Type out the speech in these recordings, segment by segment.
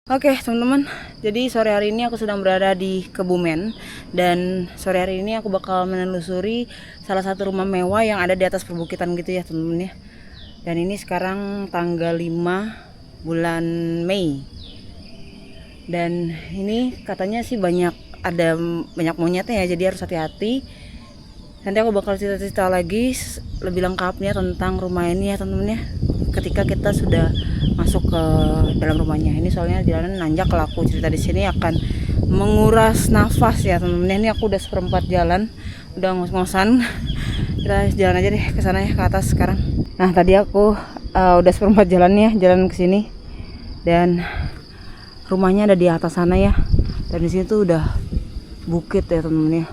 Oke teman-teman, jadi sore hari ini aku sedang berada di Kebumen. Dan sore hari ini aku bakal menelusuri salah satu rumah mewah yang ada di atas perbukitan gitu ya teman-teman ya. Dan ini sekarang tanggal 5 bulan Mei. Dan ini katanya sih ada banyak monyetnya ya, jadi harus hati-hati. Nanti aku bakal cerita-cerita lagi lebih lengkapnya tentang rumah ini ya teman-teman ya, ketika kita sudah masuk ke dalam rumahnya. Ini soalnya jalan nanjak, kalau aku cerita di sini akan menguras nafas ya teman-teman. Ini aku udah seperempat jalan, udah ngos-ngosan. Kita jalan aja deh ke sana ya, ke atas sekarang. Nah tadi aku udah seperempat jalan ya, jalan ke sini. Dan rumahnya ada di atas sana ya. Dan di sini tuh udah bukit ya teman-teman ya.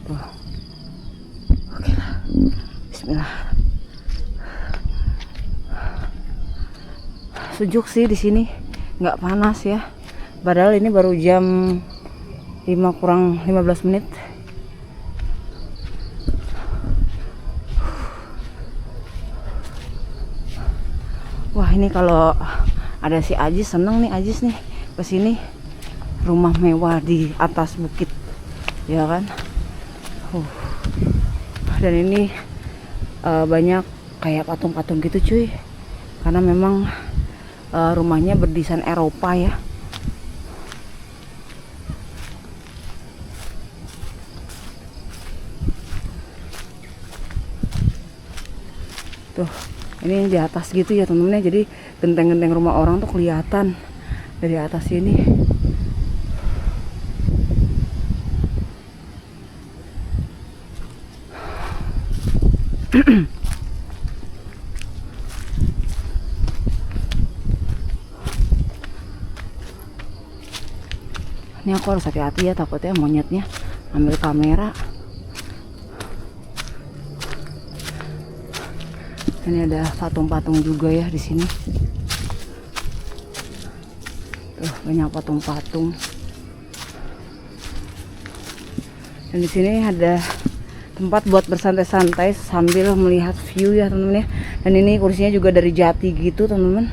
Tuh. Oke lah. Bismillah. Sejuk sih di sini, nggak panas ya. Padahal ini baru jam 5 kurang 15 menit. Wah ini kalau ada si Ajis, seneng nih Ajis nih kesini. Rumah mewah di atas bukit, ya kan. Dan ini banyak kayak patung-patung gitu cuy, karena memang rumahnya berdesain Eropa ya. Tuh, ini di atas gitu ya temen-temen ya. Jadi genteng-genteng rumah orang tuh kelihatan dari atas sini. Ini aku harus hati-hati ya, takutnya monyetnya ambil kamera. Ini ada patung-patung juga ya di sini. Tuh, banyak patung-patung. Dan di sini ada tempat buat bersantai-santai sambil melihat view ya teman-teman ya. Dan ini kursinya juga dari jati gitu teman-teman.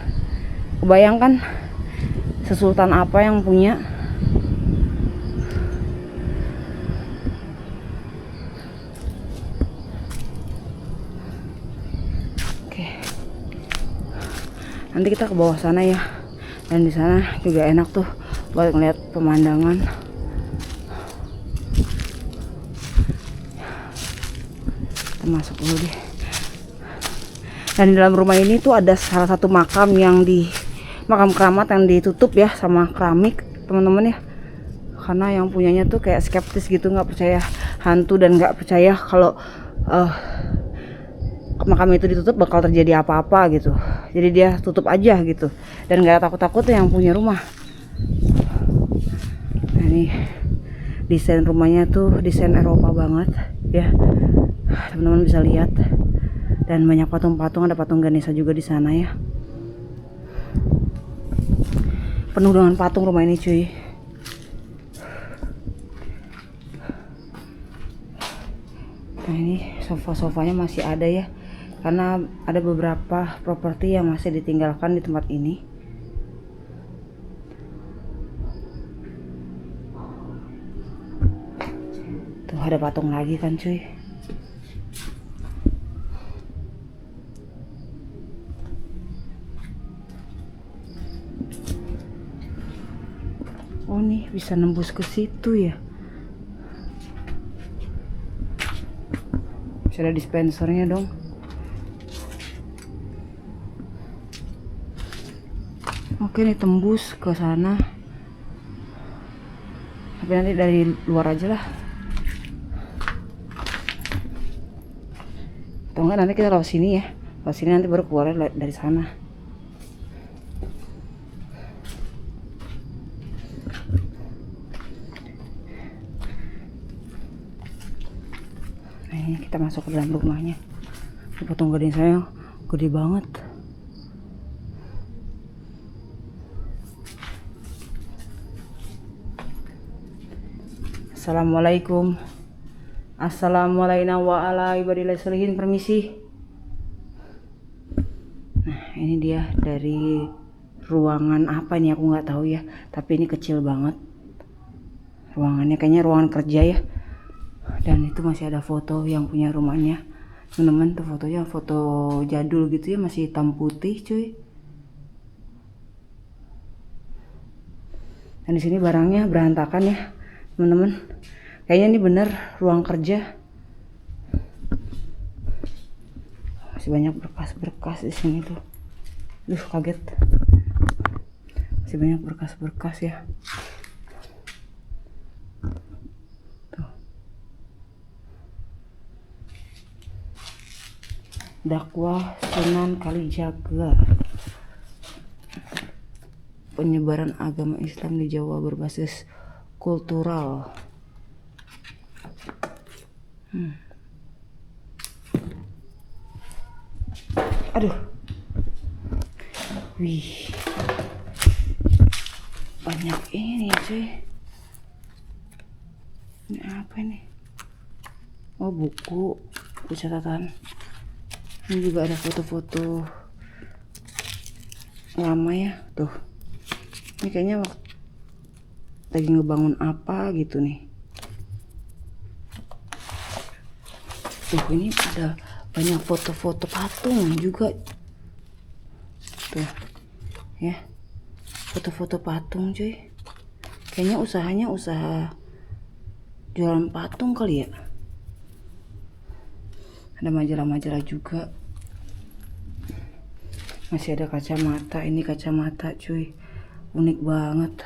Kebayangkan sesultan apa yang punya. Oke. Nanti kita ke bawah sana ya. Dan di sana juga enak tuh buat ngeliat pemandangan. Kita masuk dulu deh. Dan di dalam rumah ini tuh ada salah satu makam keramat yang ditutup ya sama keramik teman-teman ya. Karena yang punyanya tuh kayak skeptis gitu, nggak percaya hantu dan nggak percaya kalau makam itu ditutup bakal terjadi apa-apa gitu. Jadi dia tutup aja gitu dan nggak takut-takut yang punya rumah. Nah ini desain rumahnya tuh desain Eropa banget ya, teman-teman bisa lihat. Dan banyak patung-patung, ada patung Ganesha juga di sana ya. Penuh dengan patung rumah ini cuy. Nah ini sofa-sofanya masih ada ya, karena ada beberapa properti yang masih ditinggalkan di tempat ini. Tuh ada patung lagi kan cuy. Oh nih bisa nembus ke situ ya. Bisa ada dispensernya dong. Oke nih tembus ke sana. Tapi nanti dari luar aja lah. Atau enggak nanti kita lewat sini ya. Lewat sini nanti baru keluar dari sana. Nah ini kita masuk ke dalam rumahnya. Ini patung gede saya gede banget. Assalamualaikum. Assalamualaikum warahmatullahi wabarakatuh. Permisi. Nah ini dia dari ruangan apa nih aku nggak tahu ya, tapi ini kecil banget ruangannya, kayaknya ruangan kerja ya. Dan itu masih ada foto yang punya rumahnya teman-teman, tuh fotonya foto jadul gitu ya, masih hitam putih cuy. Dan di sini barangnya berantakan ya teman-teman, kayaknya ini bener ruang kerja. Masih banyak berkas-berkas di sini tuh. Duh, kaget. Masih banyak berkas-berkas ya. Tuh. Dakwah Sunan Kalijaga. Penyebaran agama Islam di Jawa berbasis kultural. Aduh, wih, banyak ini cuy. Ini apa ini? Oh, buku catatan. Ini juga ada foto-foto lama ya, tuh. Ini kayaknya lagi ngebangun apa gitu nih. Tuh, ini ada banyak foto-foto patung juga tuh ya, foto-foto patung cuy. Kayaknya usahanya usaha jualan patung kali ya. Ada majalah-majalah juga. Masih ada kacamata, ini kacamata cuy, unik banget.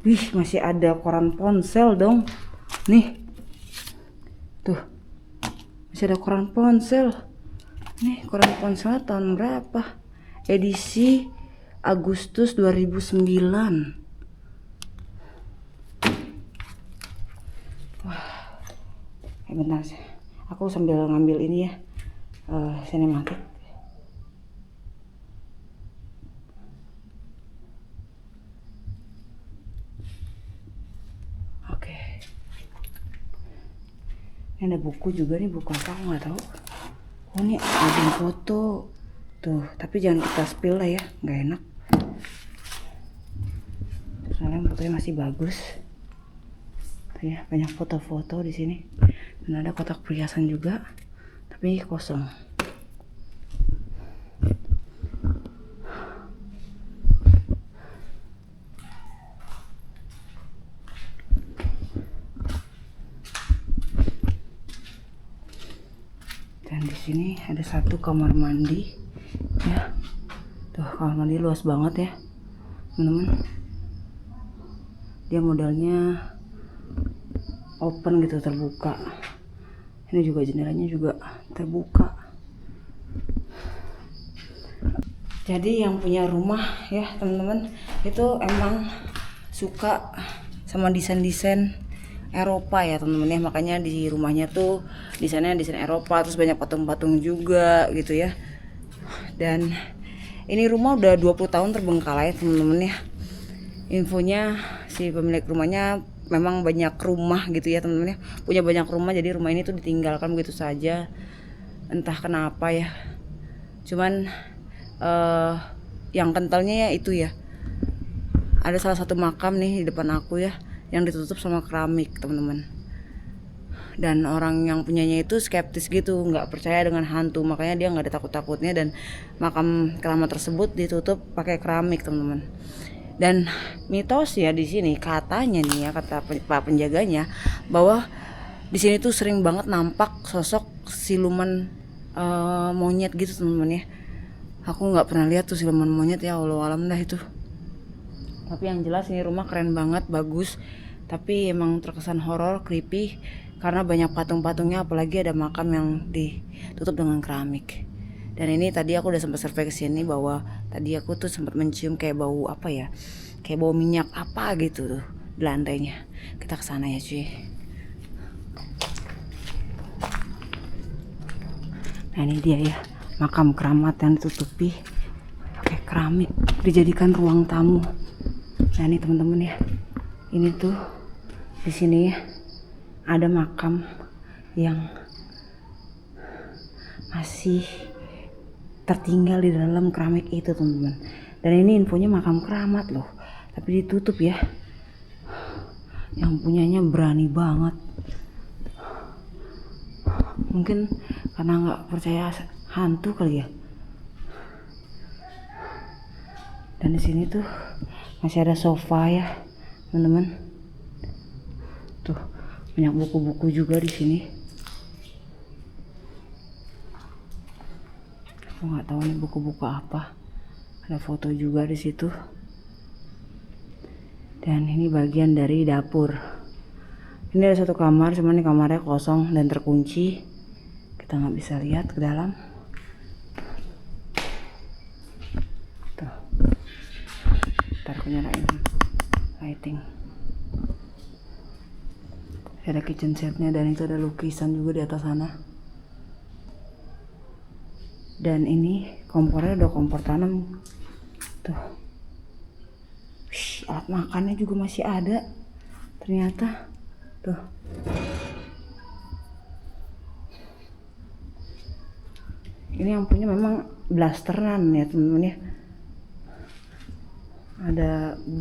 Wih, masih ada koran ponsel dong nih. Tuh, masih ada koran ponsel. Nih, koran ponsel tahun berapa? Edisi Agustus 2009. Wah, bentar sih. Aku sambil ngambil ini ya, sinematik. Ini ada buku juga nih, buku apa aku nggak tahu. Oh, ini album foto tuh, tapi jangan kita spill lah ya, nggak enak. Soalnya fotonya masih bagus. Tuh ya, banyak foto-foto di sini. Dan ada kotak perhiasan juga, tapi kosong. Dan di sini ada satu kamar mandi ya. Tuh, kamar mandi luas banget ya teman-teman. Dia modelnya open gitu, terbuka. Ini juga jendelanya juga terbuka. Jadi yang punya rumah ya teman-teman itu emang suka sama desain-desain Eropa ya teman-teman ya, makanya di rumahnya tuh desainnya desain Eropa, terus banyak patung-patung juga gitu ya. Dan ini rumah udah 20 tahun terbengkalai teman-teman ya. Infonya si pemilik rumahnya memang banyak rumah gitu ya teman-teman ya, punya banyak rumah, jadi rumah ini tuh ditinggalkan begitu saja, entah kenapa ya. Cuman yang kentalnya ya itu ya, ada salah satu makam nih di depan aku ya, yang ditutup sama keramik teman-teman. Dan orang yang punyanya itu skeptis gitu, nggak percaya dengan hantu, makanya dia nggak ada takut-takutnya, dan makam keramat tersebut ditutup pakai keramik teman-teman. Dan mitos ya di sini katanya nih ya, kata pak penjaganya, bahwa di sini tuh sering banget nampak sosok siluman monyet gitu teman-teman ya. Aku nggak pernah lihat tuh siluman monyet ya, Allah alam dah itu. Tapi yang jelas ini rumah keren banget, bagus. Tapi emang terkesan horor, creepy karena banyak patung-patungnya, apalagi ada makam yang ditutup dengan keramik. Dan ini tadi aku udah sempat survei ke sini bahwa tadi aku tuh sempat mencium kayak bau apa ya? Kayak bau minyak apa gitu tuh di lantainya. Kita ke sana ya, cuy. Nah, ini dia ya, makam keramat yang ditutupi pakai keramik, dijadikan ruang tamu. Nah, ini teman-teman ya. Ini tuh di sini ya ada makam yang masih tertinggal di dalam keramik itu teman-teman. Dan ini infonya makam keramat loh, tapi ditutup ya. Yang punyanya berani banget. Mungkin karena nggak percaya hantu kali ya. Dan di sini tuh masih ada sofa ya teman-teman. Tuh banyak buku-buku juga di sini. Aku nggak tahu nih buku-buku apa. Ada foto juga di situ. Dan ini bagian dari dapur. Ini ada satu kamar, cuman ini kamarnya kosong dan terkunci. Kita nggak bisa lihat ke dalam. Tuh. Ntar aku nyalain lighting. Ada kitchen setnya dan itu ada lukisan juga di atas sana. Dan ini kompornya udah kompor tanam. Tuh. Alat makannya juga masih ada. Ternyata. Tuh. Ini yang punya memang blasteran ya teman-teman ya. Ada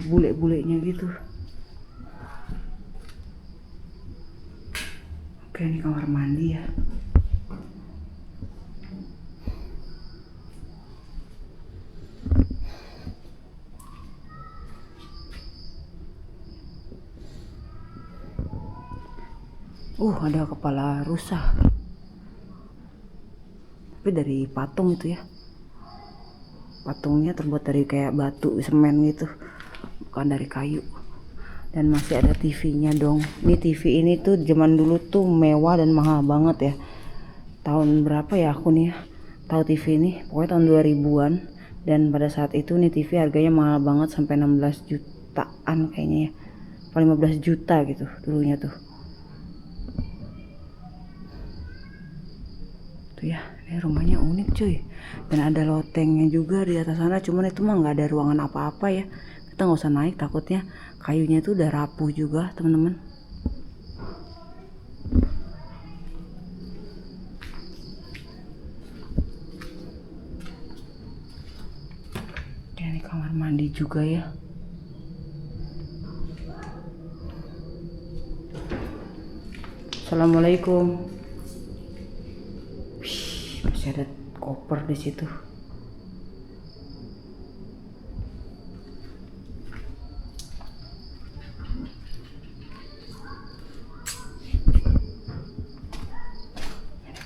bule-bulenya gitu. Oke, ini kamar mandi ya. Ada kepala rusa. Tapi dari patung itu ya. Patungnya terbuat dari kayak batu, semen gitu. Bukan dari kayu. Dan masih ada TV-nya dong. Ini TV ini tuh zaman dulu tuh mewah dan mahal banget ya. Tahun berapa ya aku nih ya tahu TV ini, pokoknya tahun 2000-an. Dan pada saat itu nih TV harganya mahal banget sampai 16 jutaan kayaknya ya. Apa 15 juta gitu dulunya tuh. Tuh ya, ini rumahnya unik cuy. Dan ada lotengnya juga di atas sana, cuman itu mah nggak ada ruangan apa-apa ya. Kita nggak usah naik, takutnya kayunya itu udah rapuh juga teman-teman. Dan ini kamar mandi juga ya. Assalamualaikum. Masih ada koper di situ.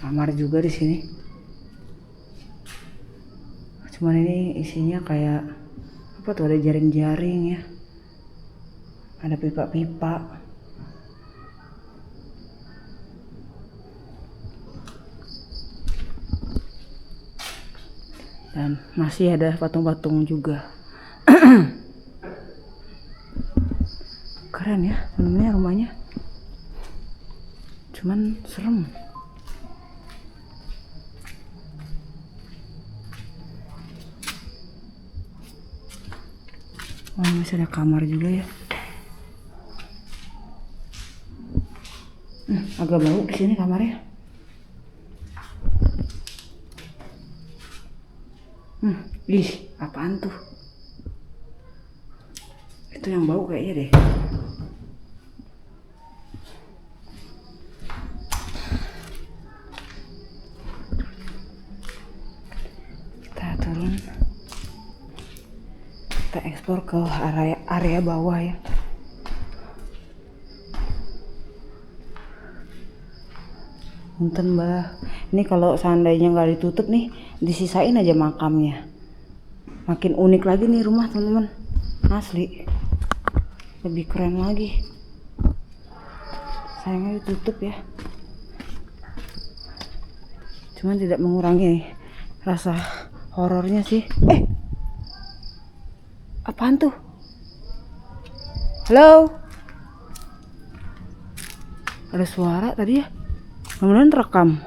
Kamar juga di sini. Cuman ini isinya kayak apa tuh, ada jaring-jaring ya. Ada pipa-pipa. Dan masih ada patung-patung juga. Keren ya temennya rumahnya. Cuman serem. Masih ada kamar juga ya. Agak bau di sini kamarnya. Ih, apaan tuh? Itu yang bau kayaknya deh. Kita turun. Kita eksplor ke area bawah ya. Punten Mbah, ini kalau seandainya nggak ditutup nih, disisain aja makamnya. Makin unik lagi nih rumah teman-teman, asli. Lebih keren lagi. Sayangnya ditutup ya. Cuman tidak mengurangi rasa horornya sih. Apaan tuh? Halo? Ada suara tadi ya? Kemudian terekam.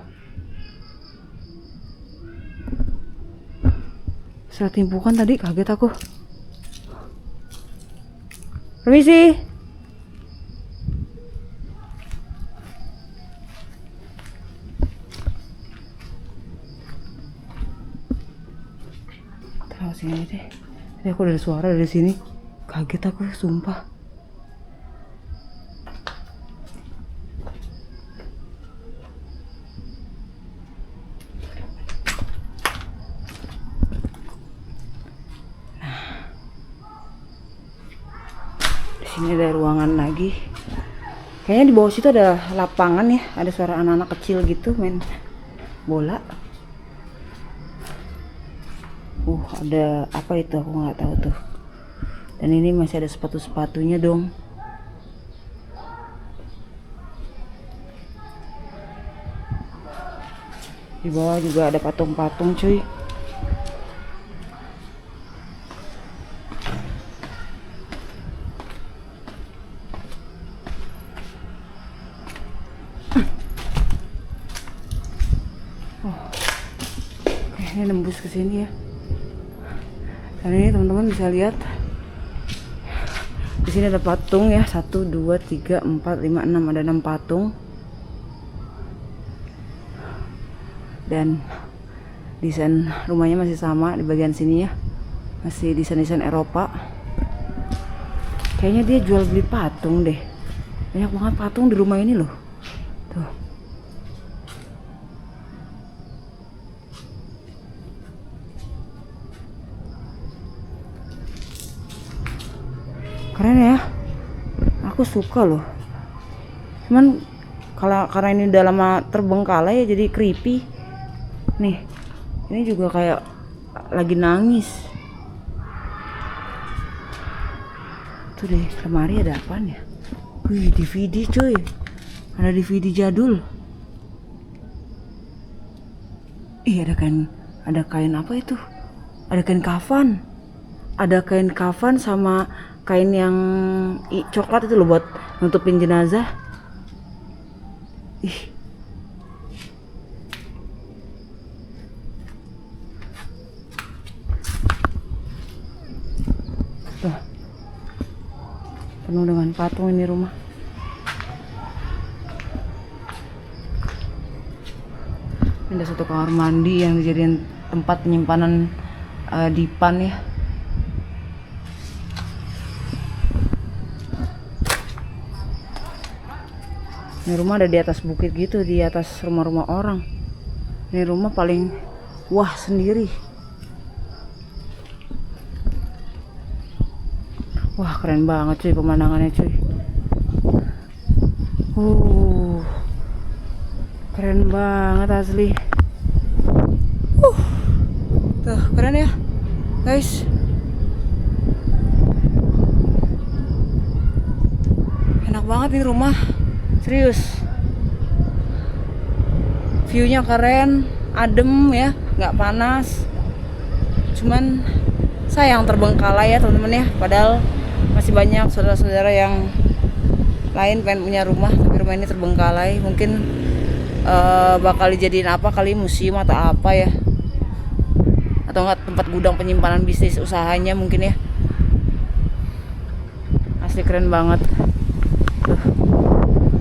Setelah timpukan tadi kaget aku. Permisi. Oh, sini deh. Tadi aku ada suara dari sini. Kaget aku, sumpah. Di sini ada ruangan lagi. Kayaknya di bawah situ ada lapangan ya. Ada suara anak-anak kecil gitu main bola. Ada apa itu, aku nggak tahu tuh. Dan ini masih ada sepatu-sepatunya dong. Di bawah juga ada patung-patung cuy. Ini nembus ke sini ya. Dan ini teman-teman bisa lihat di sini ada patung ya, 1 2 3 4 5 6, ada 6 patung. Dan desain rumahnya masih sama di bagian sini ya, masih desain-desain Eropa. Kayaknya dia jual beli patung deh, banyak banget patung di rumah ini loh. Tuh, keren ya, aku suka loh. Cuman karena ini udah lama terbengkalai ya, jadi creepy. Nih, ini juga kayak lagi nangis. Tuh deh, lemari ada apaan ya? Wih, DVD cuy, ada DVD jadul. Ih, ada kain apa itu? Ada kain kafan. Ada kain kafan sama kain yang coklat itu loh buat nutupin jenazah. Ih, tuh, penuh dengan patung ini rumah. Ini ada satu kamar mandi yang dijadiin tempat penyimpanan dipan ya. Ini rumah ada di atas bukit gitu, di atas rumah-rumah orang. Ini rumah paling wah sendiri. Wah, keren banget cuy pemandangannya cuy. Keren banget asli. Tuh, keren ya guys. Enak banget nih rumah. Serius, viewnya keren, adem ya, nggak panas. Cuman sayang terbengkalai ya teman-teman ya. Padahal masih banyak saudara-saudara yang lain pengen punya rumah, tapi rumah ini terbengkalai. Mungkin bakal dijadiin apa kali, museum atau apa ya, atau enggak tempat gudang penyimpanan bisnis usahanya mungkin ya. Asli keren banget.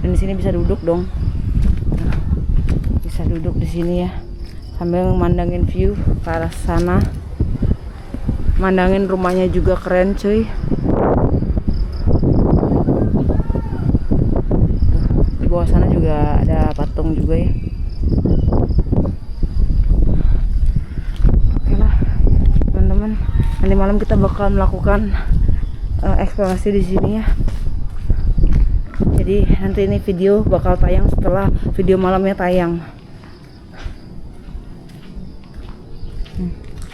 Dan di sini bisa duduk dong. Bisa duduk di sini ya, sambil memandangin view ke arah sana. Mandangin rumahnya juga keren cuy. Di bawah sana juga ada patung juga ya. Oke lah teman-teman, nanti malam kita bakal melakukan eksplorasi di sini ya. Jadi nanti ini video bakal tayang setelah video malamnya tayang.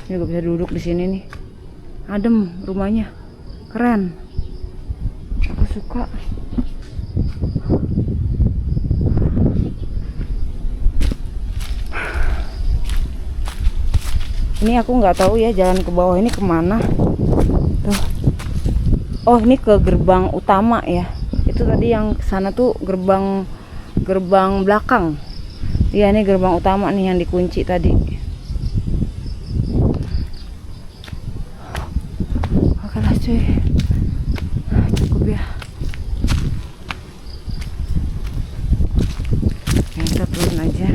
Ini juga bisa duduk di sini nih. Adem rumahnya, keren. Aku suka. Ini aku nggak tahu ya jalan ke bawah ini kemana. Tuh. Oh, ini ke gerbang utama ya. Itu tadi yang sana tuh gerbang belakang. Iya, ini gerbang utama nih yang dikunci tadi. Oke lah cuy, cukup ya. Kita turun aja.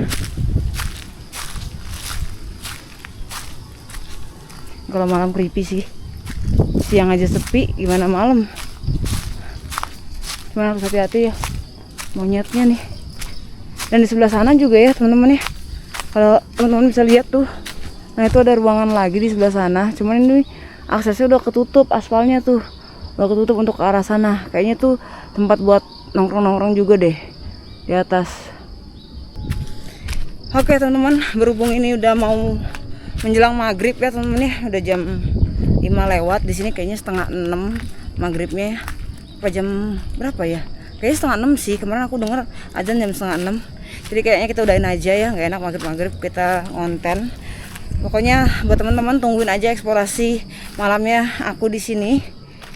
Kalau malam creepy sih. Siang aja sepi, gimana malam? Cuman harus hati-hati ya monyetnya nih. Dan di sebelah sana juga ya teman-teman ya. Kalau teman-teman bisa lihat tuh, nah itu ada ruangan lagi di sebelah sana. Cuman ini aksesnya udah ketutup, aspalnya tuh udah ketutup untuk ke arah sana. Kayaknya tuh tempat buat nongkrong-nongkrong juga deh di atas. Oke teman-teman, berhubung ini udah mau menjelang maghrib ya teman-teman ya, udah jam 5 lewat. Di sini kayaknya setengah 6 maghribnya ya. Apa jam berapa ya? Kayaknya setengah 6 sih. Kemarin aku dengar azan jam setengah 6. Jadi kayaknya kita udahin aja ya, nggak enak maghrib-maghrib kita ngonten. Pokoknya buat teman-teman tungguin aja eksplorasi malamnya aku di sini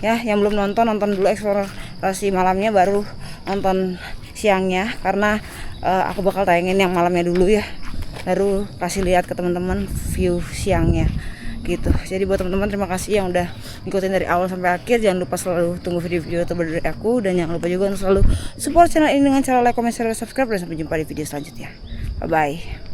ya. Yang belum nonton dulu eksplorasi malamnya, baru nonton siangnya, karena aku bakal tayangin yang malamnya dulu ya, baru kasih lihat ke teman-teman view siangnya gitu. Jadi buat teman-teman terima kasih yang udah ngikutin dari awal sampai akhir. Jangan lupa selalu tunggu video-video terbaru dari aku, dan jangan lupa juga untuk selalu support channel ini dengan cara like, comment, share, dan subscribe. Dan sampai jumpa di video selanjutnya. Bye bye.